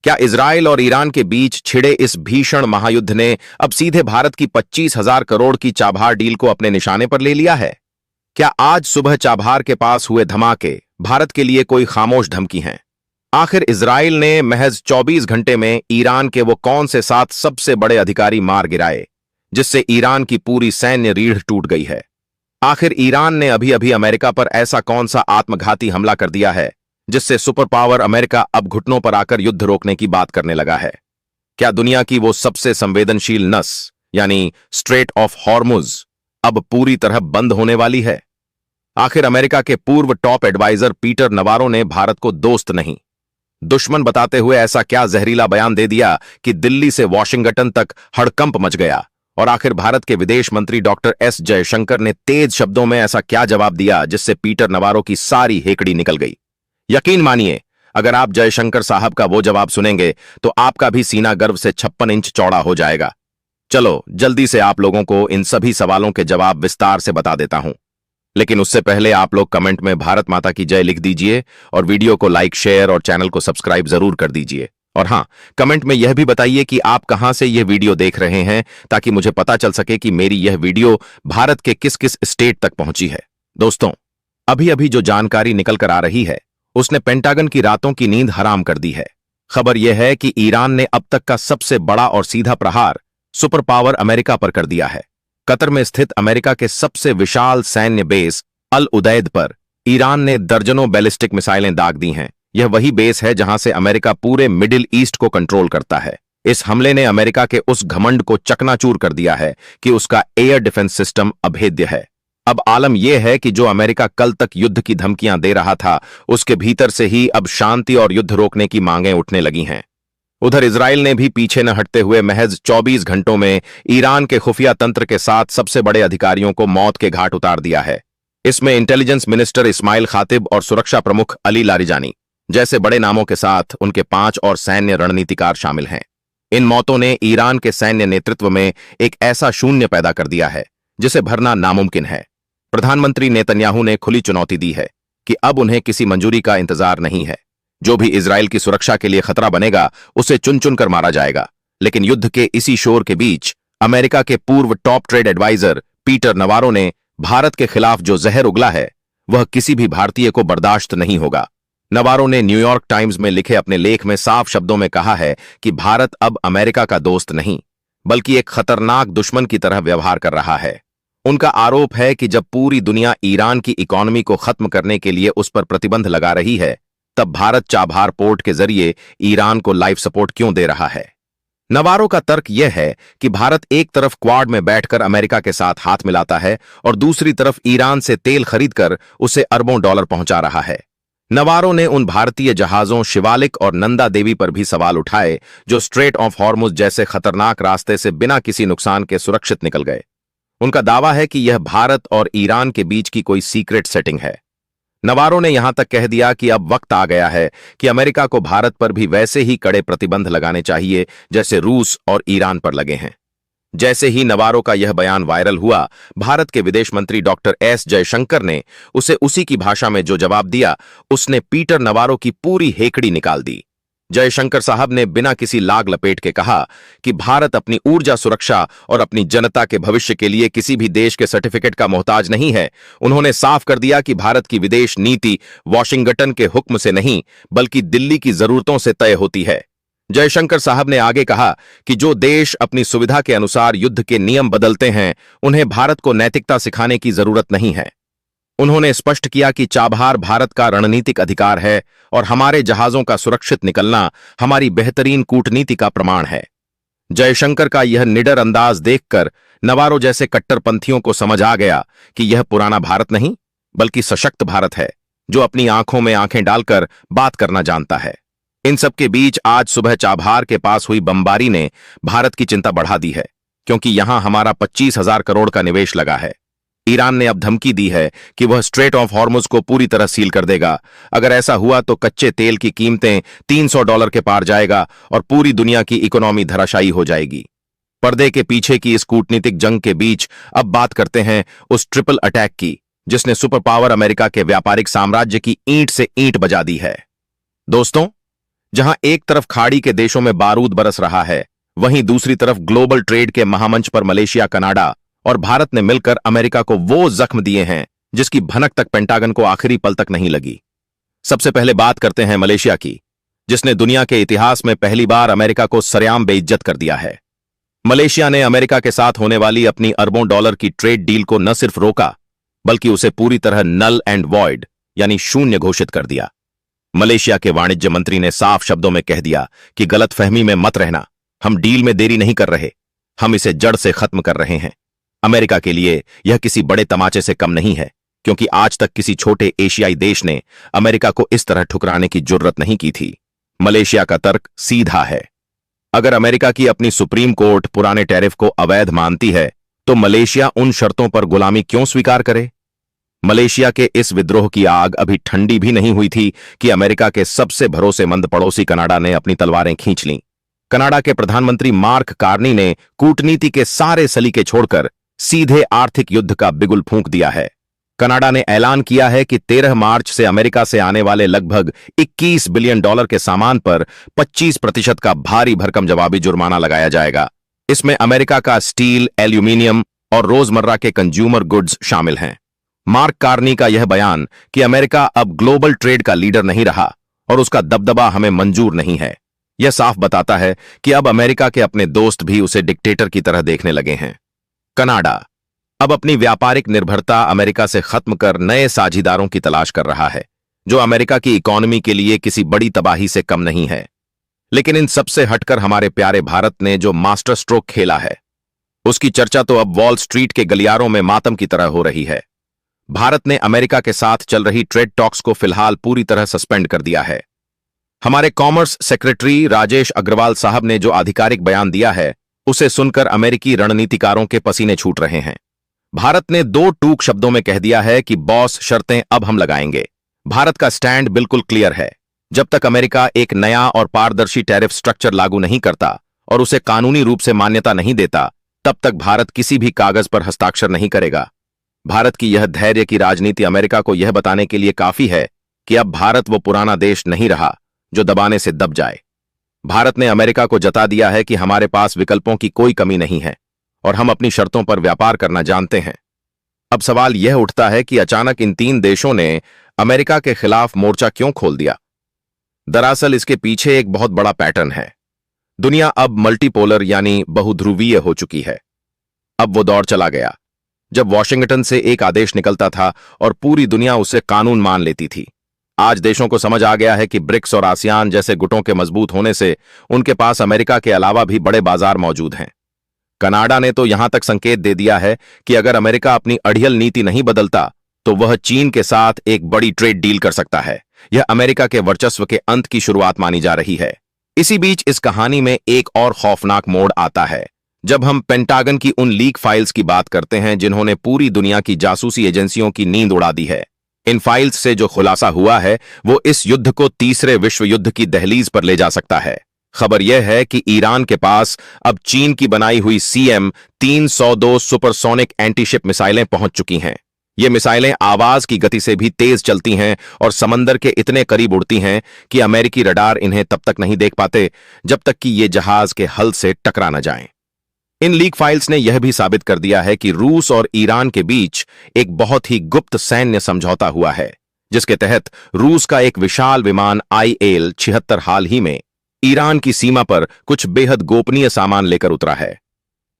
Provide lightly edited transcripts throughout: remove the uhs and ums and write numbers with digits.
क्या इजराइल और ईरान के बीच छिड़े इस भीषण महायुद्ध ने अब सीधे भारत की 25,000 करोड़ की चाबहार डील को अपने निशाने पर ले लिया है? क्या आज सुबह चाबहार के पास हुए धमाके भारत के लिए कोई खामोश धमकी हैं? आखिर इजराइल ने महज 24 घंटे में ईरान के वो कौन से 7 सबसे बड़े अधिकारी मार गिराए, जिससे ईरान की पूरी सैन्य रीढ़ टूट गई है? आखिर ईरान ने अभी अभी अमेरिका पर ऐसा कौन सा आत्मघाती हमला कर दिया है जिससे सुपर पावर अमेरिका अब घुटनों पर आकर युद्ध रोकने की बात करने लगा है? क्या दुनिया की वो सबसे संवेदनशील नस यानी स्ट्रेट ऑफ हॉर्मुज अब पूरी तरह बंद होने वाली है? आखिर अमेरिका के पूर्व टॉप एडवाइजर पीटर नवारो ने भारत को दोस्त नहीं, दुश्मन बताते हुए ऐसा क्या जहरीला बयान दे दिया कि दिल्ली से वॉशिंगटन तक हड़कंप मच गया? और आखिर भारत के विदेश मंत्री डॉक्टर एस जयशंकर ने तेज शब्दों में ऐसा क्या जवाब दिया जिससे पीटर नवारो की सारी हेकड़ी निकल गई? यकीन मानिए, अगर आप जयशंकर साहब का वो जवाब सुनेंगे तो आपका भी सीना गर्व से 56 इंच चौड़ा हो जाएगा। चलो जल्दी से आप लोगों को इन सभी सवालों के जवाब विस्तार से बता देता हूं, लेकिन उससे पहले आप लोग कमेंट में भारत माता की जय लिख दीजिए और वीडियो को लाइक, शेयर और चैनल को सब्सक्राइब जरूर कर दीजिए। और हां, कमेंट में यह भी बताइए कि आप कहां से यह वीडियो देख रहे हैं, ताकि मुझे पता चल सके कि मेरी यह वीडियो भारत के किस किस स्टेट तक पहुंची है। दोस्तों, अभी अभी जो जानकारी निकल कर आ रही है उसने पेंटागन की रातों की नींद हराम कर दी है। खबर यह है कि ईरान ने अब तक का सबसे बड़ा और सीधा प्रहार सुपर पावर अमेरिका पर कर दिया है। कतर में स्थित अमेरिका के सबसे विशाल सैन्य बेस अल उदैद पर ईरान ने दर्जनों बैलिस्टिक मिसाइलें दाग दी हैं। यह वही बेस है जहां से अमेरिका पूरे मिडिल ईस्ट को कंट्रोल करता है। इस हमले ने अमेरिका के उस घमंड को चकनाचूर कर दिया है कि उसका एयर डिफेंस सिस्टम अभेद्य है। अब आलम यह है कि जो अमेरिका कल तक युद्ध की धमकियां दे रहा था, उसके भीतर से ही अब शांति और युद्ध रोकने की मांगें उठने लगी हैं। उधर इजराइल ने भी पीछे न हटते हुए महज 24 घंटों में ईरान के खुफिया तंत्र के 7 सबसे बड़े अधिकारियों को मौत के घाट उतार दिया है। इसमें इंटेलिजेंस मिनिस्टर इस्माइल खातिब और सुरक्षा प्रमुख अली लारिजानी जैसे बड़े नामों के साथ उनके 5 और सैन्य रणनीतिकार शामिल हैं। इन मौतों ने ईरान के सैन्य नेतृत्व में एक ऐसा शून्य पैदा कर दिया है जिसे भरना नामुमकिन है। प्रधानमंत्री नेतन्याहू ने खुली चुनौती दी है कि अब उन्हें किसी मंजूरी का इंतजार नहीं है। जो भी इजराइल की सुरक्षा के लिए खतरा बनेगा उसे चुन चुनकर मारा जाएगा। लेकिन युद्ध के इसी शोर के बीच अमेरिका के पूर्व top trade adviser Peter Navarro ने भारत के खिलाफ जो जहर उगला है वह किसी भी भारतीय को बर्दाश्त नहीं होगा। नवारो ने न्यूयॉर्क टाइम्स में लिखे अपने लेख में साफ शब्दों में कहा है कि भारत अब अमेरिका का दोस्त नहीं, बल्कि एक खतरनाक दुश्मन की तरह व्यवहार कर रहा है। उनका आरोप है कि जब पूरी दुनिया ईरान की इकोनॉमी को खत्म करने के लिए उस पर प्रतिबंध लगा रही है, तब भारत चाबहार पोर्ट के जरिए ईरान को लाइफ सपोर्ट क्यों दे रहा है? नवारो का तर्क यह है कि भारत एक तरफ क्वाड में बैठकर अमेरिका के साथ हाथ मिलाता है और दूसरी तरफ ईरान से तेल खरीदकर उसे अरबों डॉलर पहुंचा रहा है। नवारो ने उन भारतीय जहाजों शिवालिक और नंदा देवी पर भी सवाल उठाए जो स्ट्रेट ऑफ हॉर्मुज जैसे खतरनाक रास्ते से बिना किसी नुकसान के सुरक्षित निकल गए। उनका दावा है कि यह भारत और ईरान के बीच की कोई सीक्रेट सेटिंग है। नवारो ने यहां तक कह दिया कि अब वक्त आ गया है कि अमेरिका को भारत पर भी वैसे ही कड़े प्रतिबंध लगाने चाहिए जैसे रूस और ईरान पर लगे हैं। जैसे ही नवारो का यह बयान वायरल हुआ, भारत के विदेश मंत्री डॉक्टर एस जयशंकर ने उसे उसी की भाषा में जो जवाब दिया, उसने पीटर नवारो की पूरी हेकड़ी निकाल दी। जयशंकर साहब ने बिना किसी लाग लपेट के कहा कि भारत अपनी ऊर्जा सुरक्षा और अपनी जनता के भविष्य के लिए किसी भी देश के सर्टिफिकेट का मोहताज नहीं है। उन्होंने साफ कर दिया कि भारत की विदेश नीति वॉशिंगटन के हुक्म से नहीं, बल्कि दिल्ली की जरूरतों से तय होती है। जयशंकर साहब ने आगे कहा कि जो देश अपनी सुविधा के अनुसार युद्ध के नियम बदलते हैं, उन्हें भारत को नैतिकता सिखाने की जरूरत नहीं है। उन्होंने स्पष्ट किया कि चाबहार भारत का रणनीतिक अधिकार है और हमारे जहाजों का सुरक्षित निकलना हमारी बेहतरीन कूटनीति का प्रमाण है। जयशंकर का यह निडर अंदाज देखकर नवारो जैसे कट्टरपंथियों को समझ आ गया कि यह पुराना भारत नहीं, बल्कि सशक्त भारत है जो अपनी आंखों में आंखें डालकर बात करना जानता है। इन सबके बीच आज सुबह चाबहार के पास हुई बमबारी ने भारत की चिंता बढ़ा दी है, क्योंकि यहां हमारा 25,000 करोड़ का निवेश लगा है। ईरान ने अब धमकी दी है कि वह स्ट्रेट ऑफ हॉर्मुज को पूरी तरह सील कर देगा। अगर ऐसा हुआ तो कच्चे तेल की कीमतें $300 के पार जाएगा और पूरी दुनिया की इकोनॉमी धराशायी हो जाएगी। पर्दे के पीछे की इस कूटनीतिक जंग के बीच अब बात करते हैं उस ट्रिपल अटैक की जिसने सुपर पावर अमेरिका के व्यापारिक साम्राज्य की ईंट से ईंट बजा दी है। दोस्तों, जहां एक तरफ खाड़ी के देशों में बारूद बरस रहा है, वहीं दूसरी तरफ ग्लोबल ट्रेड के महामंच पर मलेशिया, कनाडा और भारत ने मिलकर अमेरिका को वो जख्म दिए हैं जिसकी भनक तक पेंटागन को आखिरी पल तक नहीं लगी। सबसे पहले बात करते हैं मलेशिया की, जिसने दुनिया के इतिहास में पहली बार अमेरिका को सरेआम बेइज्जत कर दिया है। मलेशिया ने अमेरिका के साथ होने वाली अपनी अरबों डॉलर की ट्रेड डील को न सिर्फ रोका, बल्कि उसे पूरी तरह नल एंड वॉइड यानी शून्य घोषित कर दिया। मलेशिया के वाणिज्य मंत्री ने साफ शब्दों में कह दिया कि गलतफहमी में मत रहना, हम डील में देरी नहीं कर रहे, हम इसे जड़ से खत्म कर रहे हैं। अमेरिका के लिए यह किसी बड़े तमाचे से कम नहीं है, क्योंकि आज तक किसी छोटे एशियाई देश ने अमेरिका को इस तरह ठुकराने की जुर्रत नहीं की थी। मलेशिया का तर्क सीधा है। अगर अमेरिका की अपनी सुप्रीम कोर्ट पुराने टैरिफ को अवैध मानती है, तो मलेशिया उन शर्तों पर गुलामी क्यों स्वीकार करे? मलेशिया के इस विद्रोह की आग अभी ठंडी भी नहीं हुई थी कि अमेरिका के सबसे भरोसेमंद पड़ोसी कनाडा ने अपनी तलवारें खींच लीं। कनाडा के प्रधानमंत्री मार्क कार्नी ने कूटनीति के सारे सलीके छोड़कर सीधे आर्थिक युद्ध का बिगुल फूंक दिया है। कनाडा ने ऐलान किया है कि 13 मार्च से अमेरिका से आने वाले लगभग 21 बिलियन डॉलर के सामान पर 25% का भारी भरकम जवाबी जुर्माना लगाया जाएगा। इसमें अमेरिका का स्टील, एल्यूमिनियम और रोजमर्रा के कंज्यूमर गुड्स शामिल हैं। मार्क कार्नी का यह बयान कि अमेरिका अब ग्लोबल ट्रेड का लीडर नहीं रहा और उसका दबदबा हमें मंजूर नहीं है, यह साफ बताता है कि अब अमेरिका के अपने दोस्त भी उसे डिक्टेटर की तरह देखने लगे हैं। कनाडा अब अपनी व्यापारिक निर्भरता अमेरिका से खत्म कर नए साझीदारों की तलाश कर रहा है, जो अमेरिका की इकोनॉमी के लिए किसी बड़ी तबाही से कम नहीं है। लेकिन इन सबसे हटकर हमारे प्यारे भारत ने जो मास्टर स्ट्रोक खेला है, उसकी चर्चा तो अब वॉल स्ट्रीट के गलियारों में मातम की तरह हो रही है। भारत ने अमेरिका के साथ चल रही ट्रेड टॉक्स को फिलहाल पूरी तरह सस्पेंड कर दिया है। हमारे कॉमर्स सेक्रेटरी राजेश अग्रवाल साहब ने जो आधिकारिक बयान दिया है, उसे सुनकर अमेरिकी रणनीतिकारों के पसीने छूट रहे हैं। भारत ने 2 टूक शब्दों में कह दिया है कि बॉस, शर्तें अब हम लगाएंगे। भारत का स्टैंड बिल्कुल क्लियर है। जब तक अमेरिका एक नया और पारदर्शी टैरिफ स्ट्रक्चर लागू नहीं करता और उसे कानूनी रूप से मान्यता नहीं देता, तब तक भारत किसी भी कागज पर हस्ताक्षर नहीं करेगा। भारत की यह धैर्य की राजनीति अमेरिका को यह बताने के लिए काफी है कि अब भारत वो पुराना देश नहीं रहा जो दबाने से दब जाए। भारत ने अमेरिका को जता दिया है कि हमारे पास विकल्पों की कोई कमी नहीं है और हम अपनी शर्तों पर व्यापार करना जानते हैं। अब सवाल यह उठता है कि अचानक इन 3 देशों ने अमेरिका के खिलाफ मोर्चा क्यों खोल दिया? दरअसल इसके पीछे एक बहुत बड़ा पैटर्न है। दुनिया अब मल्टीपोलर यानी बहुध्रुवीय हो चुकी है। अब वो दौर चला गया जब वॉशिंगटन से एक आदेश निकलता था और पूरी दुनिया उसे कानून मान लेती थी। आज देशों को समझ आ गया है कि ब्रिक्स और आसियान जैसे गुटों के मजबूत होने से उनके पास अमेरिका के अलावा भी बड़े बाजार मौजूद हैं। कनाडा ने तो यहां तक संकेत दे दिया है कि अगर अमेरिका अपनी अड़ियल नीति नहीं बदलता तो वह चीन के साथ एक बड़ी ट्रेड डील कर सकता है। यह अमेरिका के वर्चस्व के अंत की शुरुआत मानी जा रही है। इसी बीच इस कहानी में एक और खौफनाक मोड़ आता है जब हम पेंटागन की उन लीक फाइल्स की बात करते हैं जिन्होंने पूरी दुनिया की जासूसी एजेंसियों की नींद उड़ा दी है। इन फाइल्स से जो खुलासा हुआ है वो इस युद्ध को तीसरे विश्व युद्ध की दहलीज पर ले जा सकता है। खबर यह है कि ईरान के पास अब चीन की बनाई हुई CM-302 सुपरसोनिक एंटीशिप मिसाइलें पहुंच चुकी हैं। ये मिसाइलें आवाज की गति से भी तेज चलती हैं और समंदर के इतने करीब उड़ती हैं कि अमेरिकी रडार इन्हें तब तक नहीं देख पाते जब तक कि ये जहाज के हल से टकरा न जाएं। इन लीक फाइल्स ने यह भी साबित कर दिया है कि रूस और ईरान के बीच एक बहुत ही गुप्त सैन्य समझौता हुआ है, जिसके तहत रूस का एक विशाल विमान IL-76 हाल ही में ईरान की सीमा पर कुछ बेहद गोपनीय सामान लेकर उतरा है।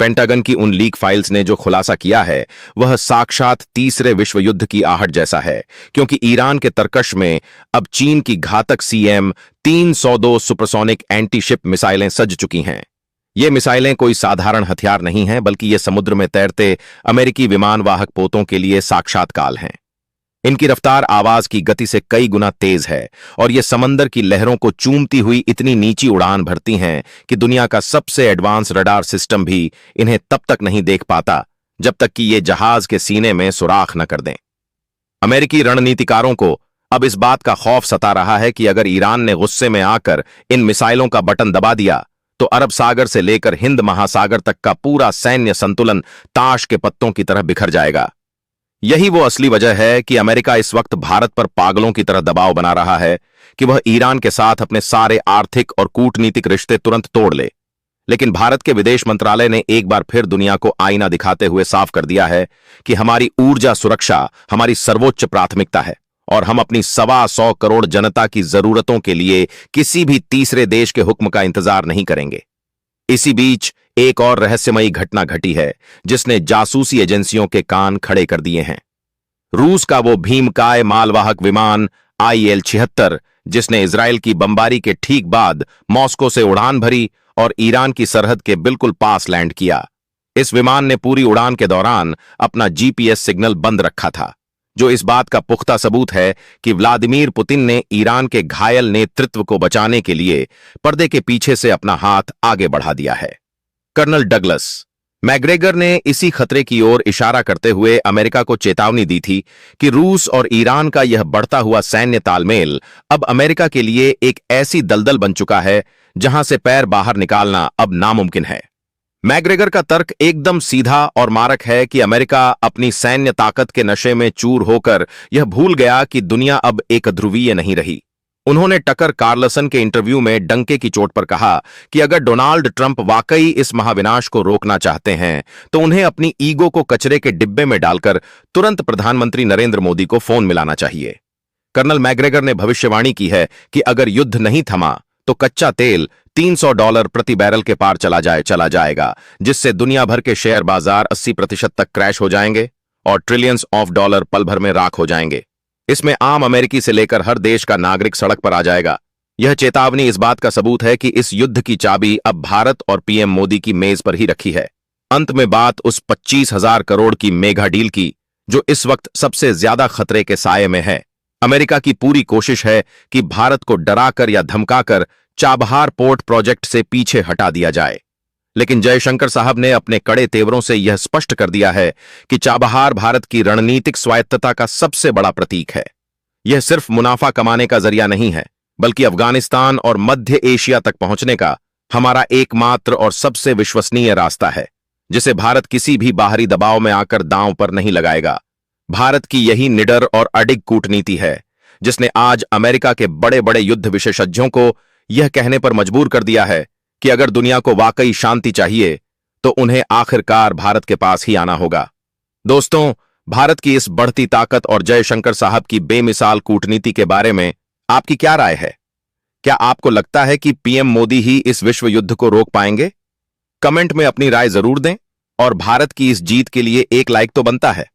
पेंटागन की उन लीक फाइल्स ने जो खुलासा किया है वह साक्षात तीसरे विश्व युद्ध की आहट जैसा है, क्योंकि ईरान के तरकश में अब चीन की घातक CM-302 सुपरसोनिक एंटीशिप मिसाइलें सज चुकी हैं। ये मिसाइलें कोई साधारण हथियार नहीं हैं, बल्कि ये समुद्र में तैरते अमेरिकी विमानवाहक पोतों के लिए साक्षात काल हैं। इनकी रफ्तार आवाज की गति से कई गुना तेज है और ये समंदर की लहरों को चूमती हुई इतनी नीची उड़ान भरती हैं कि दुनिया का सबसे एडवांस रडार सिस्टम भी इन्हें तब तक नहीं देख पाता जब तक कि ये जहाज के सीने में सुराख न कर दें। अमेरिकी रणनीतिकारों को अब इस बात का खौफ सता रहा है कि अगर ईरान ने गुस्से में आकर इन मिसाइलों का बटन दबा दिया तो अरब सागर से लेकर हिंद महासागर तक का पूरा सैन्य संतुलन ताश के पत्तों की तरह बिखर जाएगा। यही वो असली वजह है कि अमेरिका इस वक्त भारत पर पागलों की तरह दबाव बना रहा है, कि वह ईरान के साथ अपने सारे आर्थिक और कूटनीतिक रिश्ते तुरंत तोड़ ले। लेकिन भारत के विदेश मंत्रालय ने एक बार फिर दुनिया को आईना दिखाते हुए साफ कर दिया है कि हमारी ऊर्जा सुरक्षा हमारी सर्वोच्च प्राथमिकता है और हम अपनी 125 करोड़ जनता की जरूरतों के लिए किसी भी तीसरे देश के हुक्म का इंतजार नहीं करेंगे। इसी बीच एक और रहस्यमयी घटना घटी है जिसने जासूसी एजेंसियों के कान खड़े कर दिए हैं। रूस का वो भीमकाय मालवाहक विमान IL-76 जिसने इजराइल की बमबारी के ठीक बाद मॉस्को से उड़ान भरी और ईरान की सरहद के बिल्कुल पास लैंड किया। इस विमान ने पूरी उड़ान के दौरान अपना GPS सिग्नल बंद रखा था, जो इस बात का पुख्ता सबूत है कि व्लादिमीर पुतिन ने ईरान के घायल नेतृत्व को बचाने के लिए पर्दे के पीछे से अपना हाथ आगे बढ़ा दिया है। कर्नल डगलस मैग्रेगर ने इसी खतरे की ओर इशारा करते हुए अमेरिका को चेतावनी दी थी कि रूस और ईरान का यह बढ़ता हुआ सैन्य तालमेल अब अमेरिका के लिए एक ऐसी दलदल बन चुका है जहां से पैर बाहर निकालना अब नामुमकिन है। मैग्रेगर का तर्क एकदम सीधा और मारक है कि अमेरिका अपनी सैन्य ताकत के नशे में चूर होकर यह भूल गया कि दुनिया अब एक ध्रुवीय नहीं रही। उन्होंने टकर कार्लसन के इंटरव्यू में डंके की चोट पर कहा कि अगर डोनाल्ड ट्रंप वाकई इस महाविनाश को रोकना चाहते हैं तो उन्हें अपनी ईगो को कचरे के डिब्बे में डालकर तुरंत प्रधानमंत्री नरेंद्र मोदी को फोन मिलाना चाहिए। कर्नल मैग्रेगर ने भविष्यवाणी की है कि अगर युद्ध नहीं थमा तो कच्चा तेल $300 प्रति बैरल के पार चला जाएगा, जिससे दुनिया भर के शेयर बाजार 80% तक क्रैश हो जाएंगे और ट्रिलियंस ऑफ डॉलर पल भर में राख हो जाएंगे। इसमें आम अमेरिकी से लेकर हर देश का नागरिक सड़क पर आ जाएगा। यह चेतावनी इस बात का सबूत है कि इस युद्ध की चाबी अब भारत और PM मोदी की मेज पर ही रखी है। अंत में बात उस 25,000 करोड़ की मेगा डील की जो इस वक्त सबसे ज्यादा खतरे के साये में है। अमेरिका की पूरी कोशिश है कि भारत को डराकर या धमकाकर चाबहार पोर्ट प्रोजेक्ट से पीछे हटा दिया जाए, लेकिन जयशंकर साहब ने अपने कड़े तेवरों से यह स्पष्ट कर दिया है कि चाबहार भारत की रणनीतिक स्वायत्तता का सबसे बड़ा प्रतीक है। यह सिर्फ मुनाफा कमाने का जरिया नहीं है, बल्कि अफगानिस्तान और मध्य एशिया तक पहुंचने का हमारा एकमात्र और सबसे विश्वसनीय रास्ता है, जिसे भारत किसी भी बाहरी दबाव में आकर दांव पर नहीं लगाएगा। भारत की यही निडर और अडिग कूटनीति है जिसने आज अमेरिका के बड़े बड़े युद्ध विशेषज्ञों को यह कहने पर मजबूर कर दिया है कि अगर दुनिया को वाकई शांति चाहिए तो उन्हें आखिरकार भारत के पास ही आना होगा। दोस्तों, भारत की इस बढ़ती ताकत और जयशंकर साहब की बेमिसाल कूटनीति के बारे में आपकी क्या राय है? क्या आपको लगता है कि PM मोदी ही इस विश्व युद्ध को रोक पाएंगे? कमेंट में अपनी राय जरूर दें और भारत की इस जीत के लिए एक लाइक तो बनता है।